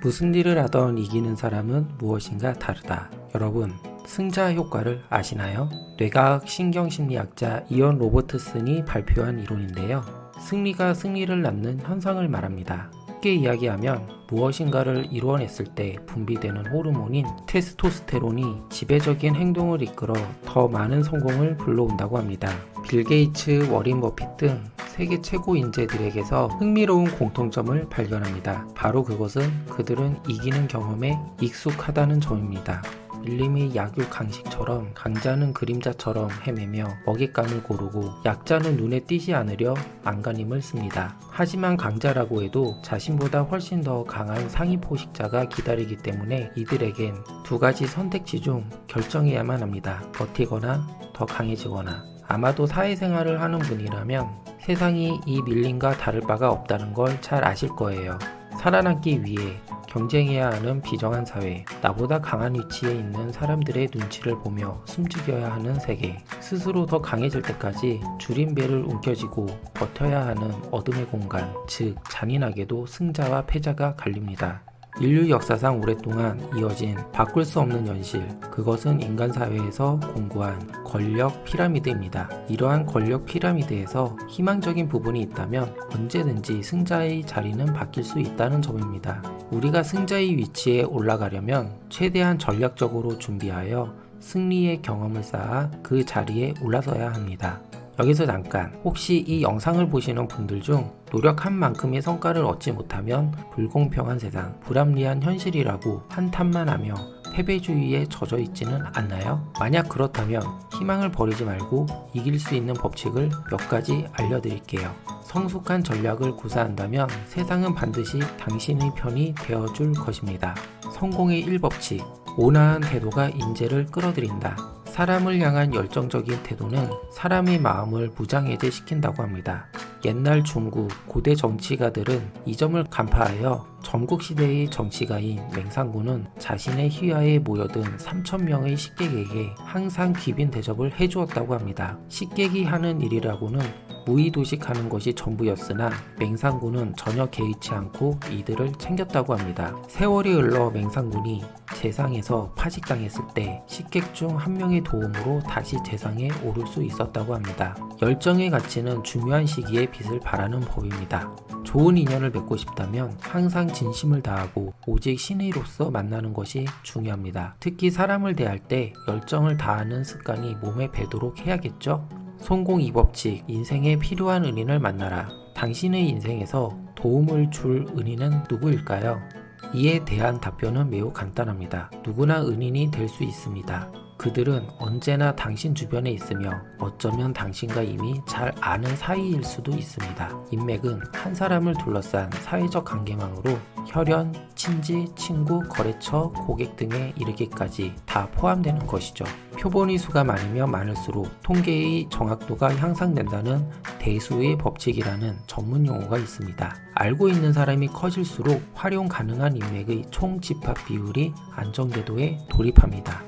무슨 일을 하던 이기는 사람은 무엇인가 다르다. 여러분, 승자 효과를 아시나요? 뇌과학 신경심리학자 이언 로버트슨이 발표한 이론인데요. 승리가 승리를 낳는 현상을 말합니다. 쉽게 이야기하면 무엇인가를 이루어냈을 때 분비되는 호르몬인 테스토스테론이 지배적인 행동을 이끌어 더 많은 성공을 불러온다고 합니다. 빌 게이츠, 워린 버핏 등 세계 최고 인재들에게서 흥미로운 공통점을 발견합니다. 바로 그것은 그들은 이기는 경험에 익숙하다는 점입니다. 밀림의 약육 강식처럼 강자는 그림자처럼 헤매며 먹잇감을 고르고 약자는 눈에 띄지 않으려 안간힘을 씁니다. 하지만 강자라고 해도 자신보다 훨씬 더 강한 상위 포식자가 기다리기 때문에 이들에겐 두 가지 선택지 중 결정해야만 합니다. 버티거나 더 강해지거나. 아마도 사회생활을 하는 분이라면 세상이 이 밀림과 다를 바가 없다는 걸 잘 아실 거예요. 살아남기 위해 경쟁해야 하는 비정한 사회, 나보다 강한 위치에 있는 사람들의 눈치를 보며 숨죽여야 하는 세계, 스스로 더 강해질 때까지 줄임배를 움켜쥐고 버텨야 하는 어둠의 공간, 즉 잔인하게도 승자와 패자가 갈립니다. 인류 역사상 오랫동안 이어진 바꿀 수 없는 현실, 그것은 인간 사회에서 공고한 권력 피라미드입니다. 이러한 권력 피라미드에서 희망적인 부분이 있다면 언제든지 승자의 자리는 바뀔 수 있다는 점입니다. 우리가 승자의 위치에 올라가려면 최대한 전략적으로 준비하여 승리의 경험을 쌓아 그 자리에 올라서야 합니다. 여기서 잠깐, 혹시 이 영상을 보시는 분들 중 노력한 만큼의 성과를 얻지 못하면 불공평한 세상, 불합리한 현실이라고 한탄만 하며 패배주의에 젖어 있지는 않나요? 만약 그렇다면 희망을 버리지 말고 이길 수 있는 법칙을 몇 가지 알려드릴게요. 성숙한 전략을 구사한다면 세상은 반드시 당신의 편이 되어줄 것입니다. 성공의 1법칙, 온화한 태도가 인재를 끌어들인다. 사람을 향한 열정적인 태도는 사람의 마음을 무장해제시킨다고 합니다. 옛날 중국 고대 정치가들은 이 점을 간파하여 전국시대의 정치가인 맹상군은 자신의 휘하에 모여든 3,000명의 식객에게 항상 귀빈 대접을 해주었다고 합니다. 식객이 하는 일이라고는 무의도식하는 것이 전부였으나 맹상군은 전혀 개의치 않고 이들을 챙겼다고 합니다. 세월이 흘러 맹상군이 재상에서 파직당했을 때 식객 중 한 명의 도움으로 다시 재상에 오를 수 있었다고 합니다. 열정의 가치는 중요한 시기에 빛을 발하는 법입니다. 좋은 인연을 맺고 싶다면 항상 진심을 다하고 오직 신의로서 만나는 것이 중요합니다. 특히 사람을 대할 때 열정을 다하는 습관이 몸에 배도록 해야겠죠? 성공 2법칙, 인생에 필요한 은인을 만나라. 당신의 인생에서 도움을 줄 은인은 누구일까요? 이에 대한 답변은 매우 간단합니다. 누구나 은인이 될 수 있습니다. 그들은 언제나 당신 주변에 있으며 어쩌면 당신과 이미 잘 아는 사이일 수도 있습니다. 인맥은 한 사람을 둘러싼 사회적 관계망으로 혈연, 친지, 친구, 거래처, 고객 등에 이르기까지 다 포함되는 것이죠. 표본의 수가 많으면 많을수록 통계의 정확도가 향상된다는 대수의 법칙이라는 전문 용어가 있습니다. 알고 있는 사람이 커질수록 활용 가능한 인맥의 총 집합 비율이 안정궤도에 돌입합니다.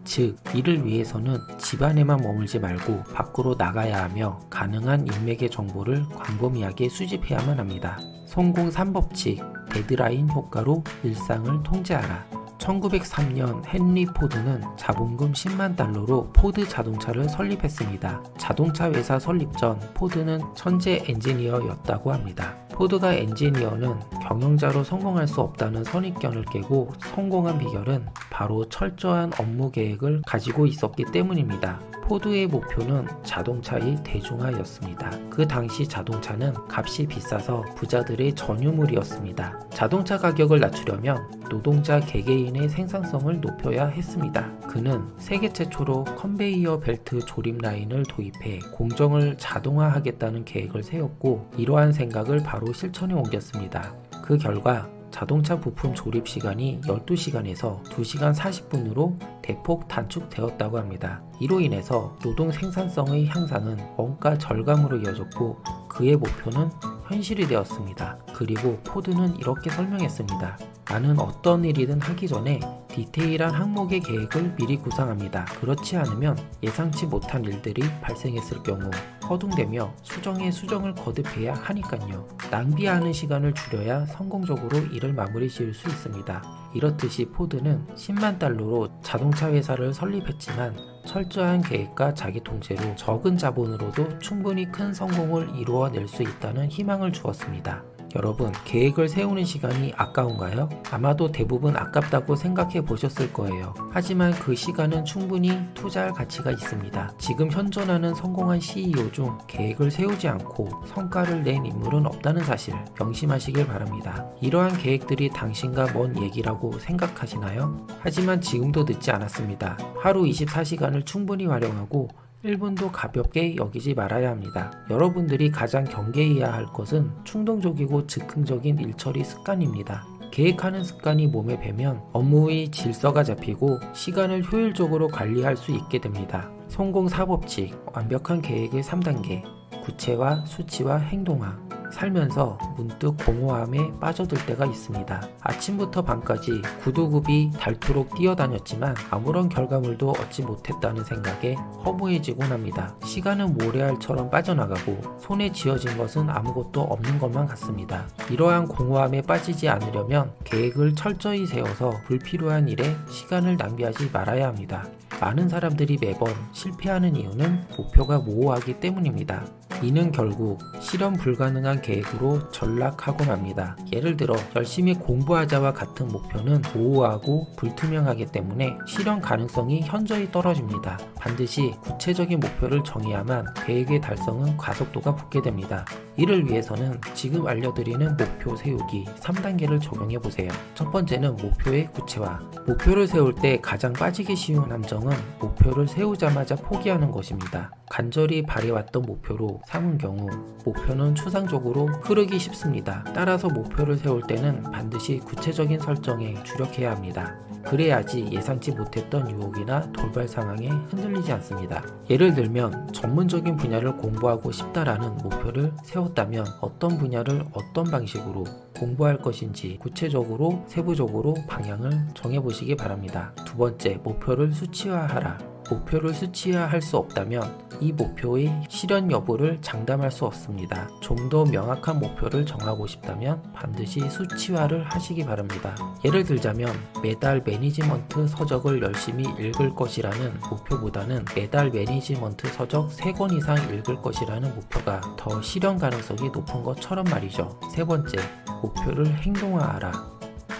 즉, 이를 위해서는 집안에만 머물지 말고 밖으로 나가야 하며 가능한 인맥의 정보를 광범위하게 수집해야만 합니다. 성공 3법칙, 데드라인 효과로 일상을 통제하라. 1903년 헨리 포드는 자본금 10만 달러로 포드 자동차를 설립했습니다. 자동차 회사 설립 전 포드는 천재 엔지니어였다고 합니다. 포드가 엔지니어는 경영자로 성공할 수 없다는 선입견을 깨고 성공한 비결은 바로 철저한 업무 계획을 가지고 있었기 때문입니다. 포드의 목표는 자동차의 대중화였습니다. 그 당시 자동차는 값이 비싸서 부자들의 전유물이었습니다. 자동차 가격을 낮추려면 노동자 개개인의 생산성을 높여야 했습니다. 그는 세계 최초로 컨베이어 벨트 조립 라인을 도입해 공정을 자동화하겠다는 계획을 세웠고 이러한 생각을 바로 실천에 옮겼습니다. 그 결과 자동차 부품 조립 시간이 12시간에서 2시간 40분으로 대폭 단축되었다고 합니다. 이로 인해서 노동 생산성의 향상은 원가 절감으로 이어졌고 그의 목표는 현실이 되었습니다. 그리고 포드는 이렇게 설명했습니다. 나는 어떤 일이든 하기 전에 디테일한 항목의 계획을 미리 구상합니다. 그렇지 않으면 예상치 못한 일들이 발생했을 경우 허둥대며 수정에 수정을 거듭해야 하니까요. 낭비하는 시간을 줄여야 성공적으로 일을 마무리 지을 수 있습니다. 이렇듯이 포드는 10만 달러로 자동차 회사를 설립했지만 철저한 계획과 자기 통제로 적은 자본으로도 충분히 큰 성공을 이루어낼 수 있다는 희망을 주었습니다. 여러분, 계획을 세우는 시간이 아까운가요? 아마도 대부분 아깝다고 생각해 보셨을 거예요. 하지만 그 시간은 충분히 투자할 가치가 있습니다. 지금 현존하는 성공한 CEO 중 계획을 세우지 않고 성과를 낸 인물은 없다는 사실 명심하시길 바랍니다. 이러한 계획들이 당신과 먼 얘기라고 생각하시나요? 하지만 지금도 늦지 않았습니다. 하루 24시간을 충분히 활용하고 1분도 가볍게 여기지 말아야 합니다. 여러분들이 가장 경계해야 할 것은 충동적이고 즉흥적인 일처리 습관입니다. 계획하는 습관이 몸에 배면 업무의 질서가 잡히고 시간을 효율적으로 관리할 수 있게 됩니다. 성공 4법칙, 완벽한 계획의 3단계, 구체화, 수치화, 행동화. 살면서 문득 공허함에 빠져들 때가 있습니다. 아침부터 밤까지 구두굽이 닳도록 뛰어다녔지만 아무런 결과물도 얻지 못했다는 생각에 허무해지곤 합니다. 시간은 모래알처럼 빠져나가고 손에 쥐어진 것은 아무것도 없는 것만 같습니다. 이러한 공허함에 빠지지 않으려면 계획을 철저히 세워서 불필요한 일에 시간을 낭비하지 말아야 합니다. 많은 사람들이 매번 실패하는 이유는 목표가 모호하기 때문입니다. 이는 결국 실현 불가능한 계획으로 전락하곤 합니다. 예를 들어 열심히 공부하자와 같은 목표는 모호하고 불투명하기 때문에 실현 가능성이 현저히 떨어집니다. 반드시 구체적인 목표를 정해야만 계획의 달성은 가속도가 붙게 됩니다. 이를 위해서는 지금 알려드리는 목표 세우기 3단계를 적용해 보세요. 첫 번째는 목표의 구체화. 목표를 세울 때 가장 빠지기 쉬운 함정은 목표를 세우자마자 포기하는 것입니다. 간절히 바래왔던 목표로 삼은 경우 목표는 추상적으로 흐르기 쉽습니다. 따라서 목표를 세울 때는 반드시 구체적인 설정에 주력해야 합니다. 그래야지 예상치 못했던 유혹이나 돌발 상황에 흔들리지 않습니다. 예를 들면 전문적인 분야를 공부하고 싶다라는 목표를 세웠다면 어떤 분야를 어떤 방식으로 공부할 것인지 구체적으로 세부적으로 방향을 정해보시기 바랍니다. 두 번째, 목표를 수치화하라. 목표를 수치화할 수 없다면 이 목표의 실현 여부를 장담할 수 없습니다. 좀 더 명확한 목표를 정하고 싶다면 반드시 수치화를 하시기 바랍니다. 예를 들자면 매달 매니지먼트 서적을 열심히 읽을 것이라는 목표보다는 매달 매니지먼트 서적 3권 이상 읽을 것이라는 목표가 더 실현 가능성이 높은 것처럼 말이죠. 세 번째, 목표를 행동화하라.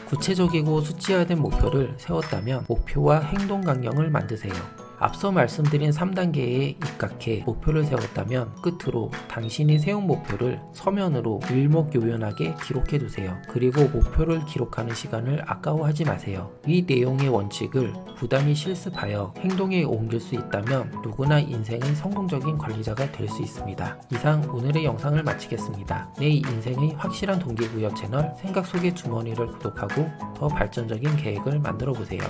구체적이고 수치화된 목표를 세웠다면 목표와 행동 강령을 만드세요. 앞서 말씀드린 3단계에 입각해 목표를 세웠다면 끝으로 당신이 세운 목표를 서면으로 일목요연하게 기록해 두세요. 그리고 목표를 기록하는 시간을 아까워하지 마세요. 이 내용의 원칙을 부단히 실습하여 행동에 옮길 수 있다면 누구나 인생의 성공적인 관리자가 될 수 있습니다. 이상 오늘의 영상을 마치겠습니다. 내 인생의 확실한 동기부여 채널 생각 속의 주머니를 구독하고 더 발전적인 계획을 만들어 보세요.